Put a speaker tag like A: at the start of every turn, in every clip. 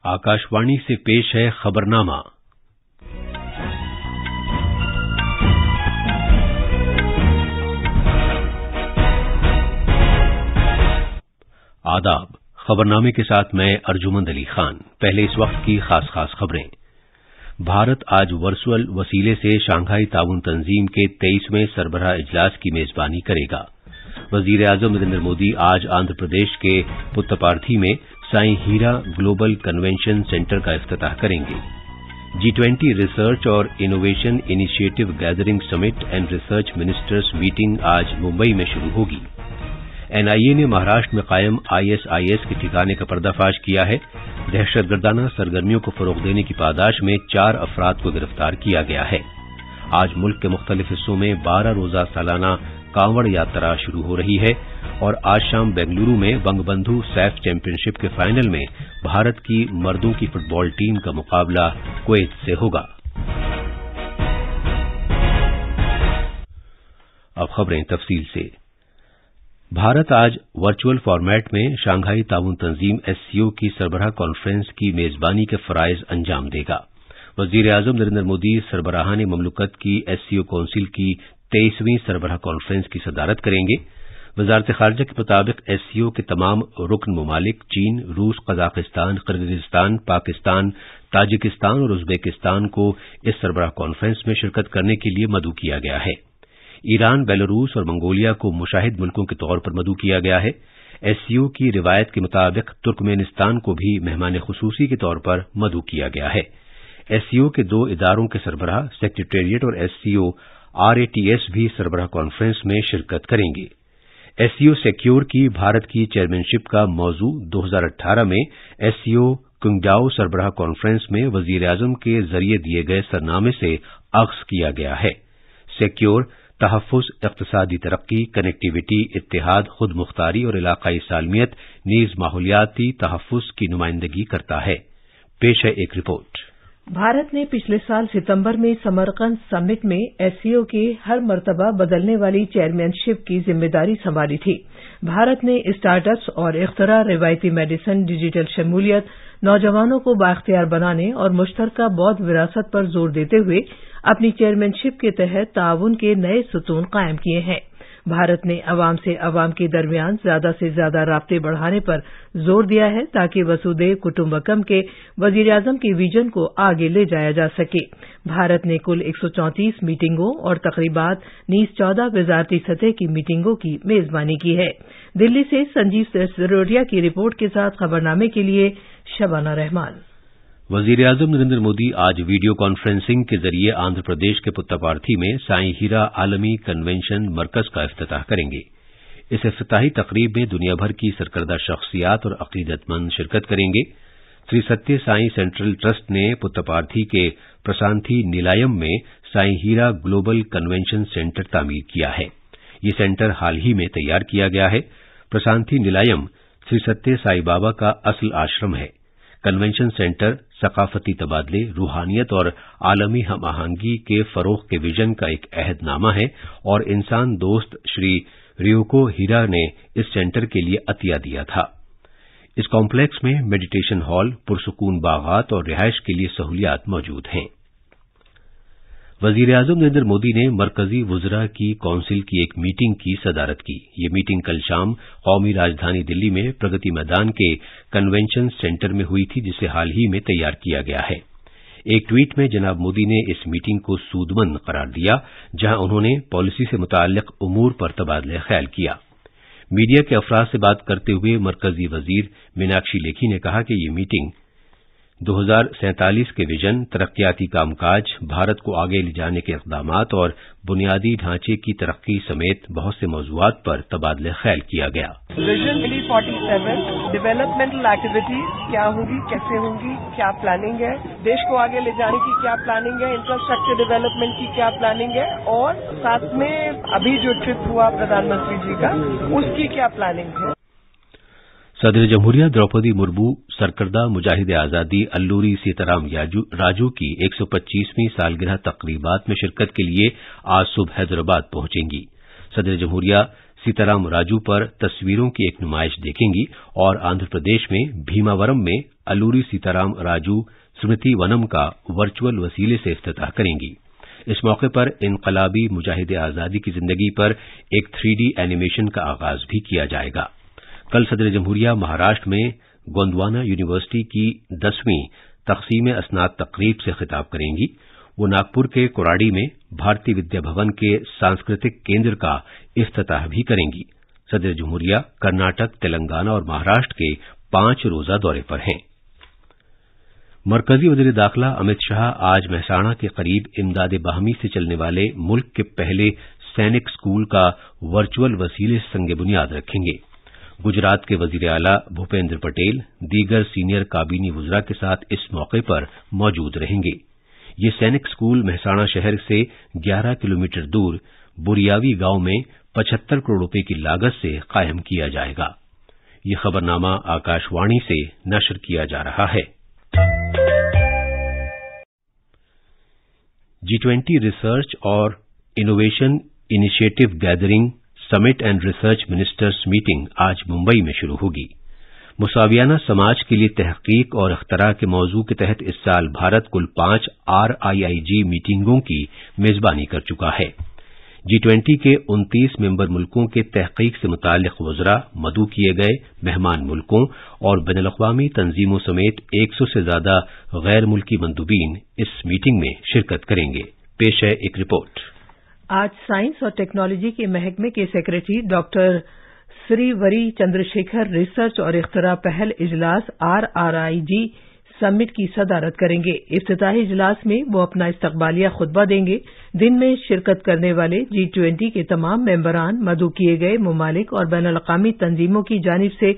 A: आकाशवाणी से पेश है खबरनामा। आदाब। खबरनामे के साथ मैं अर्जुमंद अली खान। पहले इस वक्त की खास खबरें। भारत आज वर्चुअल वसीले से शंघाई ताउन तंजीम के 23वें सरबराह इजलास की मेजबानी करेगा। वजीर आजम नरेंद्र मोदी आज आंध्र प्रदेश के पुत्तपार्थी में साईं हीरा ग्लोबल कन्वेंशन सेंटर का इफ्तिताह करेंगे। G20 रिसर्च और innovation initiative gathering summit and research ministers meeting आज मुंबई में शुरू होगी। NIA ने महाराष्ट्र में कायम ISIS के ठिकाने का पर्दाफाश किया है। दहशतगर्दाना सरगर्मियों को फरोग देने की पादाश में 4 अफराद को गिरफ्तार किया गया है। आज मुल्क के मुख्तलिफ हिस्सों में 12 रोजा सालाना कांवड़ यात्रा शुरू हो रही है और आज शाम बेंगलुरु में बंगबंधु सैफ चैंपियनशिप के फाइनल में भारत की मर्दों की फुटबॉल टीम का मुकाबला कुवैत से होगा। अब खबरें तफसील से। भारत आज वर्चुअल फॉर्मेट में शंघाई ताउन तंजीम SCO की सरबराह कॉन्फ्रेंस की मेजबानी के फराइज अंजाम देगा। वजीर आजम नरेंद्र मोदी सरबराहान ममलुकत की SCO काउंसिल की 23वीं सरबराह कॉन्फ्रेंस की सदारत करेंगे। वजारत खारजा के मुताबिक SCO के तमाम रुकन ममालिक चीन, रूस, कजाकिस्तान, किर्गिस्तान, पाकिस्तान, ताजिकिस्तान और उज्बेकिस्तान को इस सरबराह कॉन्फ्रेंस में शिरकत करने के लिए मदऊ किया गया है। ईरान, बेलारूस और मंगोलिया को मुशाहिद मुल्कों के तौर पर मदऊ किया गया है। SCO की रिवायत के मुताबिक तुर्कमेनिस्तान को भी मेहमान खुसूसी के तौर पर मदऊ किया गया है। SCO के 2 इदारों के सरबराह सेक्रेटेरिएट और SCO RATS भी सरबराह कॉन्फ्रेंस में शिरकत करेंगे। SCO सिक्योर की भारत की चेयरमैनशिप का मौजू 2018 में SCO क्विंगडाओ सरबराह कॉन्फ्रेंस में वजीर आजम के जरिए दिए गए सरनामे से अख्ज़ किया गया है। सिक्योर तहफ़्फ़ुज़, इक़्तिसादी तरक्की, कनेक्टिविटी, इत्तेहाद, खुद मुख्तारी और इलाकाई सालमियत नीज़ माहौलियाती तहफ़्फ़ुज़ की नुमाइंदगी करता है। पेश है एक रिपोर्ट।
B: भारत ने पिछले साल सितंबर में समरकंद समिट में SCO के हर मर्तबा बदलने वाली चेयरमैनशिप की जिम्मेदारी संभाली थी। भारत ने स्टार्टअप्स और इख्तरा, रिवायती मेडिसिन, डिजिटल शमूलियत, नौजवानों को बाइख्तियार बनाने और मुश्तरका बौद्ध विरासत पर जोर देते हुए अपनी चेयरमैनशिप के तहत ताउन के नए सुतून कायम किए हैं। भारत ने अवाम से अवाम के दरमियान ज्यादा से ज्यादा राब्ते बढ़ाने पर जोर दिया है ताकि वसुधैव कुटुंबकम के वजीर आजम के विजन को आगे ले जाया जा सके। भारत ने कुल 134 मीटिंगों और तकरीबात नीज 14 वजारती सतह की मीटिंगों की मेजबानी की है। दिल्ली से संजीव सरोरिया की रिपोर्ट के साथ खबरनामे के लिए शबाना रहमान।
A: वजीर आजम नरेंद्र मोदी आज वीडियो कॉन्फ्रेंसिंग के जरिए आंध्र प्रदेश के पुत्तपार्थी में साईं हीरा आलमी कन्वेंशन मरकज का इफ्तिताह करेंगे। इस इफ्तिताही तकरीब में दुनिया भर की सरकर्दा शख्सियात और अकीदतमंद शिरकत करेंगे। श्री सत्य साईं सेंट्रल ट्रस्ट ने पुत्तपार्थी के प्रशांति निलायम में साईं हीरा ग्लोबल कन्वेंशन सेंटर तामीर किया है। ये सेंटर हाल ही में तैयार किया गया है। प्रशांति निलायम श्री सत्य साई बाबा का असल आश्रम है। कन्वेंशन सेंटर सकाफती तबादले, रूहानियत और आलमी हम आहंगी के फरोग के विजन का एक अहदनामा है और इंसान दोस्त श्री रियोको हीरा ने इस सेंटर के लिए अतिया दिया था। इस कॉम्प्लेक्स में मेडिटेशन हॉल, पुरसुकून बागात और रिहायश के लिए सहूलियात मौजूद हैं। वजीर आजम नरेंद्र मोदी ने मरकजी वुज़रा की काउंसिल की एक मीटिंग की सदारत की। ये मीटिंग कल शाम कौमी राजधानी दिल्ली में प्रगति मैदान के कन्वेंशन सेंटर में हुई थी, जिसे हाल ही में तैयार किया गया है। एक ट्वीट में जनाब मोदी ने इस मीटिंग को सूदमंद करार दिया, जहां उन्होंने पॉलिसी से मुताल्लिक उमूर पर तबादला ख्याल किया। मीडिया के अफराद से बात करते हुए मरकजी वजीर मीनाक्षी लेखी ने कहा कि ये मीटिंग 2047 के विजन, तरक्याती कामकाज, भारत को आगे ले जाने के इक़दामात और बुनियादी ढांचे की तरक्की समेत बहुत से मौज़ूआत पर तबादला ख्याल किया गया।
C: विजन 2047 डेवलपमेंटल एक्टिविटीज क्या होंगी, कैसे होंगी, क्या प्लानिंग है, देश को आगे ले जाने की क्या प्लानिंग है, इंफ्रास्ट्रक्चर डेवलपमेंट की क्या प्लानिंग है और साथ में अभी जो ट्रिप हुआ प्रधानमंत्री जी का उसकी क्या प्लानिंग है।
A: सदर जमहूरिया द्रौपदी मुर्मू सरकर्दा मुजाहिद आजादी अल्लूरी सीताराम राजू की 125वीं सालगिरह तकरीबात में शिरकत के लिए आज सुबह हैदराबाद पहुंचेंगी। सदर जमहूरिया सीताराम राजू पर तस्वीरों की एक नुमाइश देखेंगी और आंध्र प्रदेश में भीमावरम में अल्लूरी सीताराम राजू स्मृति वनम का वर्चुअल वसीले से इफ्तिताह करेंगी। इस मौके पर इनकलाबी मुजाहिदे आजादी की जिंदगी पर एक 3D एनिमेशन का आगाज भी किया जाएगा। कल सदर जमहूरिया महाराष्ट्र में गोंदवाना यूनिवर्सिटी की 10वीं तकसीम असनाद तकरीब से खिताब करेंगी। वो नागपुर के कोराडी में भारतीय विद्या भवन के सांस्कृतिक केंद्र का इफ्तिताह भी करेंगी। सदर जमहूरिया कर्नाटक, तेलंगाना और महाराष्ट्र के 5 रोजा दौरे पर हैं। मरकजी वजीर दाखिला अमित शाह आज मेहसाणा के करीब इमदाद बाहमी से चलने वाले मुल्क के पहले सैनिक स्कूल का वर्चुअल वसीले से संग बुनियाद रखेंगे। गुजरात के वजीर आला भूपेंद्र पटेल दीगर सीनियर काबीनी वुज़रा के साथ इस मौके पर मौजूद रहेंगे। ये सैनिक स्कूल मेहसाणा शहर से 11 किलोमीटर दूर बुरियावी गांव में 75 करोड़ रुपए की लागत से कायम किया जाएगा। ये खबरनामा आकाशवाणी से नशर किया जा रहा है। G20 रिसर्च और innovation initiative gathering summit and research ministers meeting आज मुंबई में शुरू होगी। मुसावियाना समाज के लिए तहकीक और अख्तरा के मौजू के तहत इस साल भारत कुल 5 RIIG मीटिंगों की मेजबानी कर चुका है। G20 के 29 मेंबर मुल्कों के तहकीक से मुताल्लिक वुज़रा, मदऊ किए गए मेहमान मुल्कों और बैनुल-अक़वामी तंजीमों समेत 100 से ज्यादा गैर मुल्की मंदूबीन इस मीटिंग में शिरकत करेंगे। पेश है एक रिपोर्ट।
B: आज साइंस और टेक्नोलॉजी के महकमे के secretary doctor Srivari Chandrashekhar research और इख्तरा पहल इजलास RIIG समिट की सदारत करेंगे। इफ्तिताही इजलास में वो अपना इस्तकबालिया खुतबा देंगे। दिन में शिरकत करने वाले G20 के तमाम मेंबरान, मदऊ किए गए ममालिक और बैनुल-अक़वामी तंजीमों की जानिब से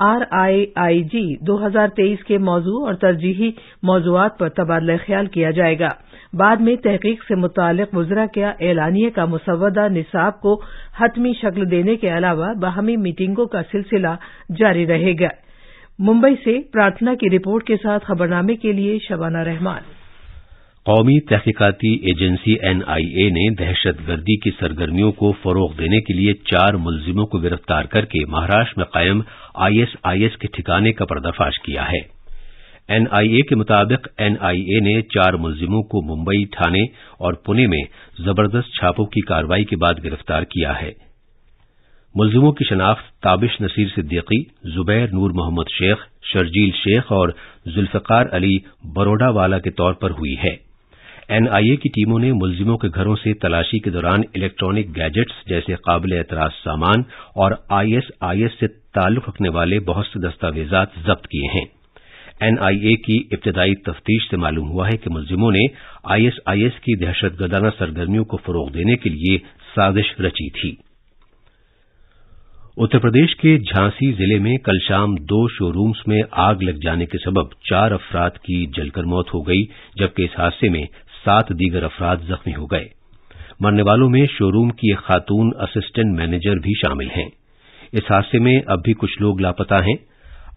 B: RIIG 2023 के मौजू और तरजीही मौजूआत पर तबादला ख्याल किया जाएगा। बाद में तहकीक से मुताल्लिक वुज़रा के एलानिये का मुसव्वदा निसाब को हतमी शक्ल देने के अलावा बाहमी मीटिंगों का सिलसिला जारी रहेगा। मुंबई से प्रार्थना की रिपोर्ट के साथ खबरनामे के लिए शबाना रहमान।
A: कौमी तहकीकाती एजेंसी NIA ने दहशतगर्दी की सरगर्मियों को फरोग देने के लिए 4 मुलजिमों को गिरफ्तार करके महाराष्ट्र में कायम ISIS के ठिकाने का पर्दाफाश किया है। NIA के मुताबिक NIA ने 4 मुलजिमों को मुंबई, ठाणे और पुणे में जबरदस्त छापों की कार्रवाई के बाद गिरफ्तार किया है। मुलजिमों की शनाख्त ताबिश नसीर सिद्दीकी, जुबैर नूर मोहम्मद शेख, शर्जील शेख और जुल्फकार अली बरोडावाला के तौर पर हुई है। NIA की टीमों ने मुलजिमों के घरों से तलाशी के दौरान इलेक्ट्रॉनिक गैजेट्स जैसे काबिल एतराज सामान और ISIS से ताल्लुक रखने वाले बहुत से दस्तावेजात जब्त किए हैं। NIA की इब्तदाई तफ्तीश से मालूम हुआ है कि मुलजिमों ने ISIS की दहशतगर्दाना सरगर्मियों को फरोग देने के लिए साजिश रची थी। उत्तर प्रदेश के झांसी जिले में कल शाम 2 शोरूम्स में आग लग जाने के सबब 4 अफराद की जलकर मौत हो गई, जबकि इस हादसे में 7 दीगर अफराद जख्मी हो गए। मरने वालों में शोरूम की एक खातून असिस्टेंट मैनेजर भी शामिल हैं। इस हादसे में अब भी कुछ लोग लापता हैं।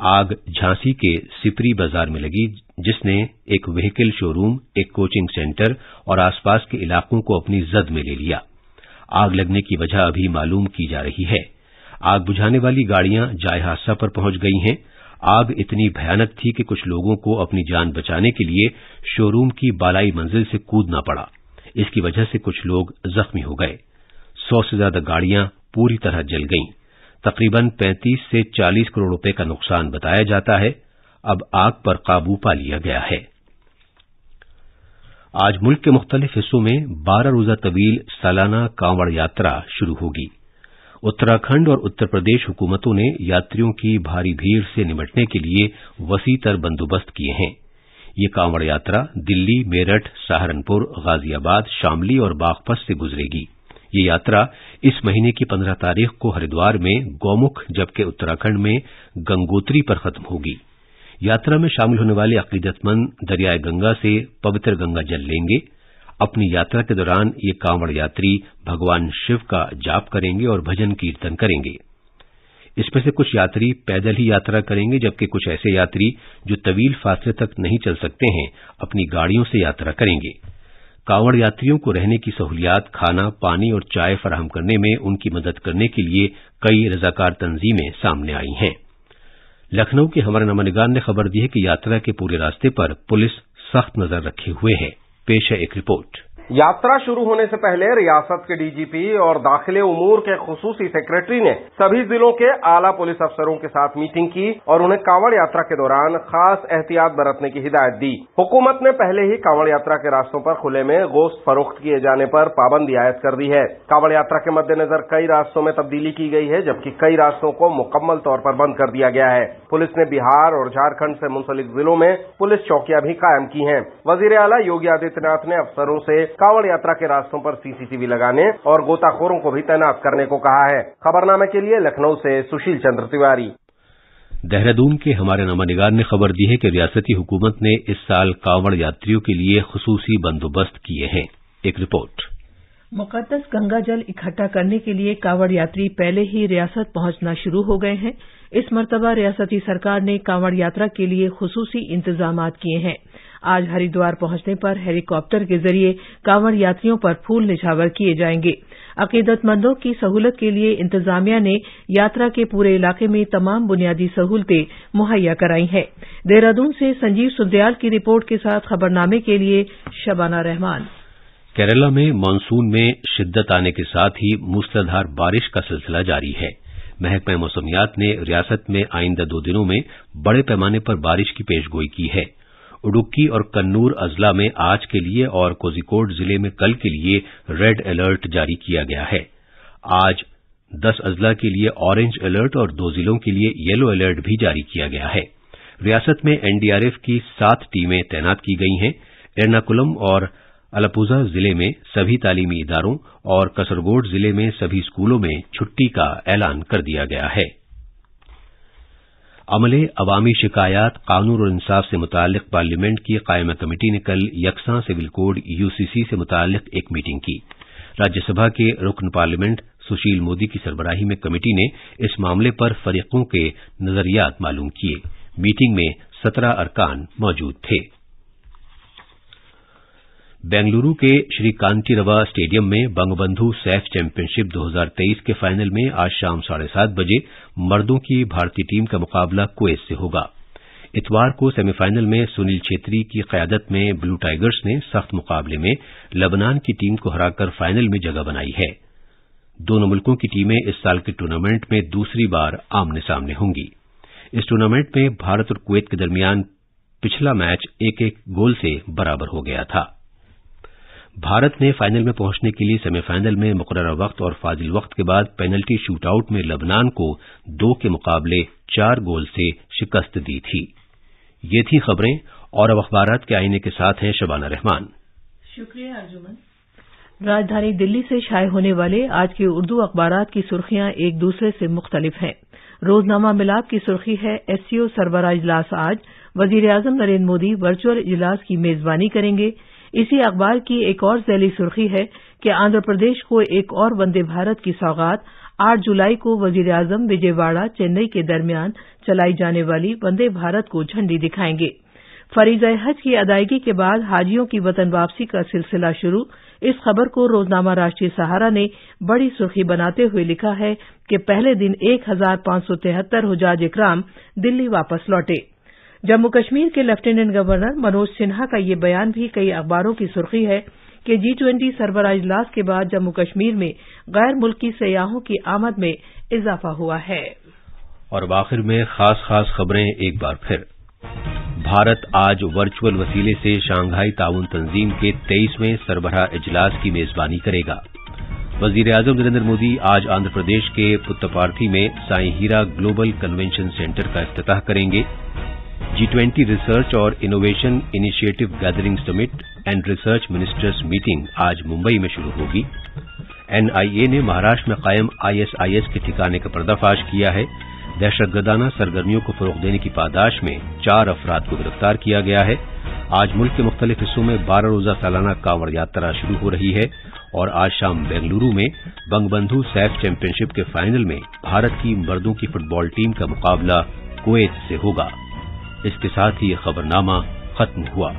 A: आग झांसी के सिपरी बाजार में लगी, जिसने एक व्हीकल शोरूम, एक कोचिंग सेंटर और आसपास के इलाकों को अपनी जद में ले लिया। आग लगने की वजह अभी मालूम की जा रही है। आग बुझाने वाली गाड़ियां जाए हादसा पर पहुंच गई हैं। आग इतनी भयानक थी कि कुछ लोगों को अपनी जान बचाने के लिए शोरूम की बालाई मंजिल से कूदना पड़ा। इसकी वजह से कुछ लोग जख्मी हो गए। 100 से ज्यादा गाड़ियां पूरी तरह जल गईं। तकरीबन 35 से 40 करोड़ रुपए का नुकसान बताया जाता है। अब आग पर काबू पा लिया गया है। आज मुल्क के मुख्तलिफ हिस्सों में 12 रोजा तवील सालाना कांवड़ यात्रा शुरू होगी। उत्तराखंड और उत्तर प्रदेश हुकूमतों ने यात्रियों की भारी भीड़ से निपटने के लिए वसीतर बंदोबस्त किए हैं। ये कांवड़ यात्रा दिल्ली, मेरठ, सहारनपुर, गाजियाबाद, शामली और बागपत से गुजरेगी। ये यात्रा इस महीने की 15 तारीख को हरिद्वार में गौमुख, जबकि उत्तराखंड में गंगोत्री पर खत्म होगी। यात्रा में शामिल होने वाले अकीदतमंद दरियाए गंगा से पवित्र गंगा जल लेंगे। अपनी यात्रा के दौरान ये कांवड़ यात्री भगवान शिव का जाप करेंगे और भजन कीर्तन करेंगे। इसमें से कुछ यात्री पैदल ही यात्रा करेंगे, जबकि कुछ ऐसे यात्री जो तवील फासले तक नहीं चल सकते हैं, अपनी गाड़ियों से यात्रा करेंगे। कांवड़ यात्रियों को रहने की सहूलियात, खाना, पानी और चाय फराहम करने में उनकी मदद करने के लिए कई रजाकार तंजीमें सामने आई हैं। लखनऊ के हमारे नवानिगार ने खबर दी है कि यात्रा के पूरे रास्ते पर पुलिस सख्त नजर रखे हुए है। पेश है एक रिपोर्ट।
D: यात्रा शुरू होने से पहले रियासत के डीजीपी और दाखिले उमूर के खुसूसी सेक्रेटरी ने सभी जिलों के आला पुलिस अफसरों के साथ मीटिंग की और उन्हें कांवड़ यात्रा के दौरान खास एहतियात बरतने की हिदायत दी। हुकूमत ने पहले ही कांवड़ यात्रा के रास्तों पर खुले में गोश्त फरोख्त किए जाने पर पाबंदी आयद कर दी है। कांवड़ यात्रा के मद्देनजर कई रास्तों में तब्दीली की गई है, जबकि कई रास्तों को मुकम्मल तौर पर बंद कर दिया गया है। पुलिस ने बिहार और झारखंड से मुंसलिक जिलों में पुलिस चौकियां भी कायम की हैं। वजीर आला योगी आदित्यनाथ ने अफसरों से कांवड़ यात्रा के रास्तों पर सीसीटीवी लगाने और गोताखोरों को भी तैनात करने को कहा है। खबरनामे के लिए लखनऊ से सुशील चंद्र तिवारी।
A: देहरादून के हमारे नवानिगार ने खबर दी है कि रियासती हुकूमत ने इस साल कांवड़ यात्रियों के लिए खुसूसी बंदोबस्त किए हैं। एक रिपोर्ट।
B: मुकद्दस गंगा जल इकट्ठा करने के लिए कांवड़ यात्री पहले ही रियासत पहुंचना शुरू हो गए हैं। इस मर्तबा रियासती सरकार ने कांवड़ यात्रा के लिए खुसूसी इंतजामात किए हैं। आज हरिद्वार पहुंचने पर हेलीकॉप्टर के जरिए कांवड़ यात्रियों पर फूल निछावर किए जाएंगे। अकीदतमंदों की सहूलत के लिए इंतजामिया ने यात्रा के पूरे इलाके में तमाम बुनियादी सहूलतें मुहैया कराई हैं। देहरादून से संजीव सुंदयाल की रिपोर्ट के साथ खबरनामे के लिए शबाना रहमान।
A: केरला में मानसून में शिद्दत आने के साथ ही मूसलाधार बारिश का सिलसिला जारी है। महकमा मौसमियात ने रियासत में आइंदा 2 दिनों में बड़े पैमाने पर बारिश की पेशगोई की है। उडुक्की और कन्नूर अजला में आज के लिए और कोझिकोड जिले में कल के लिए रेड अलर्ट जारी किया गया है। आज 10 अजला के लिए ऑरेंज अलर्ट और 2 जिलों के लिए येलो अलर्ट भी जारी किया गया है। रियासत में एनडीआरएफ की 7 टीमें तैनात की गई हैं। एर्नाकुलम और अलापुझा जिले में सभी तालीमी इदारों और कसरगोड जिले में सभी स्कूलों में छुट्टी का ऐलान कर दिया गया है। अमले अवामी शिकायत कानून और इंसाफ से मुताल्लिक पार्लियामेंट की कायमा कमेटी ने कल यकसां सिविल कोड यूसीसी से मुताल्लिक एक मीटिंग की। राज्यसभा के रुकन पार्लियामेंट सुशील मोदी की सरबराही में कमेटी ने इस मामले पर फरीकों के नजरियात मालूम किए। मीटिंग में 17 अरकान मौजूद थे। बेंगलुरु के श्री कांटीरवा स्टेडियम में बंगबंधु सैफ चैंपियनशिप 2023 के फाइनल में आज शाम 7:30 बजे मर्दों की भारतीय टीम का मुकाबला कुवैत से होगा। इतवार को सेमीफाइनल में सुनील छेत्री की क़यादत में ब्लू टाइगर्स ने सख्त मुकाबले में लेबनान की टीम को हराकर फाइनल में जगह बनाई है। दोनों मुल्कों की टीमें इस साल के टूर्नामेंट में दूसरी बार आमने सामने होंगी। इस टूर्नामेंट में भारत और कुवैत के दरमियान पिछला मैच 1-1 गोल से बराबर हो गया था। भारत ने फाइनल में पहुंचने के लिए सेमीफाइनल में मुकर्रर वक्त और फाजिल वक्त के बाद पेनल्टी शूटआउट में लेबनान को 2 के मुकाबले 4 गोल से शिकस्त दी थी। ये थी खबरें और अब अखबारात के आईने के साथ हैं शबाना रहमान।
B: शुक्रिया अर्जुमन। राजधानी दिल्ली से शाये होने वाले आज के उर्दू अखबारात की सुर्खियां एक दूसरे से मुख्तलिफ हैं। रोजनामा मिलाप की सुर्खी है एससीओ सरबराह इजलास आज, वजीर आजम नरेंद्र मोदी वर्चुअल इजलास की मेजबानी करेंगे। इसी अखबार की एक और ज़ैली सुर्खी है कि आंध्र प्रदेश को एक और वंदे भारत की सौगात। 8 जुलाई को वजीर आजम विजयवाड़ा चेन्नई के दरमियान चलाई जाने वाली वंदे भारत को झंडी दिखाएंगे। फरीज़े हज की अदायगी के बाद हाजियों की वतन वापसी का सिलसिला शुरू। इस खबर को रोजनामा राष्ट्रीय सहारा ने बड़ी सुर्खी बनाते हुए लिखा है कि पहले दिन 1573 हुजाज इकराम दिल्ली वापस लौटे। जम्मू कश्मीर के लेफ्टिनेंट गवर्नर मनोज सिन्हा का ये बयान भी कई अखबारों की सुर्खी है कि G20 सरबराह इजलास के बाद जम्मू कश्मीर में गैर मुल्की सयाहों की आमद में इजाफा हुआ है।
A: और आखिर में खास खबरें एक बार फिर। भारत आज वर्चुअल वसीले से शंघाई ताउन तंजीम के 23वें सरबराह इजलास की मेजबानी करेगा। वजीर आजम नरेंद्र मोदी आज आंध्र प्रदेश के पुत्तपार्थी में साईं हीरा ग्लोबल कन्वेंशन सेंटर का इफ्तिताह करेंगे। G20 रिसर्च और innovation initiative gathering summit and research ministers meeting आज मुंबई में शुरू होगी। NIA ने महाराष्ट्र में कायम ISIS के ठिकाने का पर्दाफाश किया है। दहशतगर्दाना सरगर्मियों को फरोग देने की पादाश में 4 अफराद को गिरफ्तार किया गया है। आज मुल्क के मुख्तलिफ हिस्सों में 12 रोजा सालाना कांवड़ यात्रा शुरू हो रही है और आज शाम बेंगलुरु में बंगबंधु सैफ चैंपियनशिप के फाइनल में भारत की मर्दों की फुटबॉल टीम का मुकाबला कुवैत से होगा। इसके साथ ही खबरनामा खत्म हुआ।